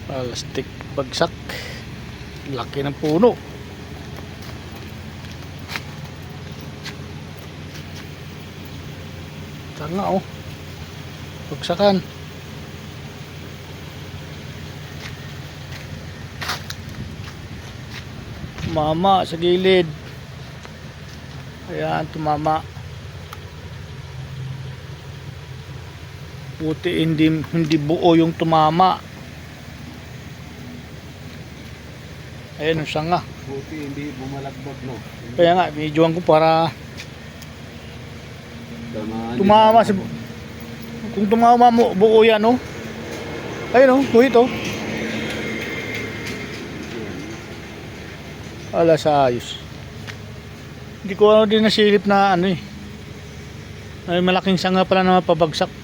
Plastic bagsak. Laki ng puno. Tanga oh. Bagsakan. Tumama sa gilid. Ayan, tumama. Buti hindi buo yung tumama. Ayan yung sanga. Buti hindi bumalagbag, no? Kaya nga, videoan ko para Tamaan tumama si kung tumama mo buo yan oh. Ayun oh, buhit oh. Ala sa ayos. Hindi ko din nasilip na ano eh. Ay malaking sanga pala na mapabagsak.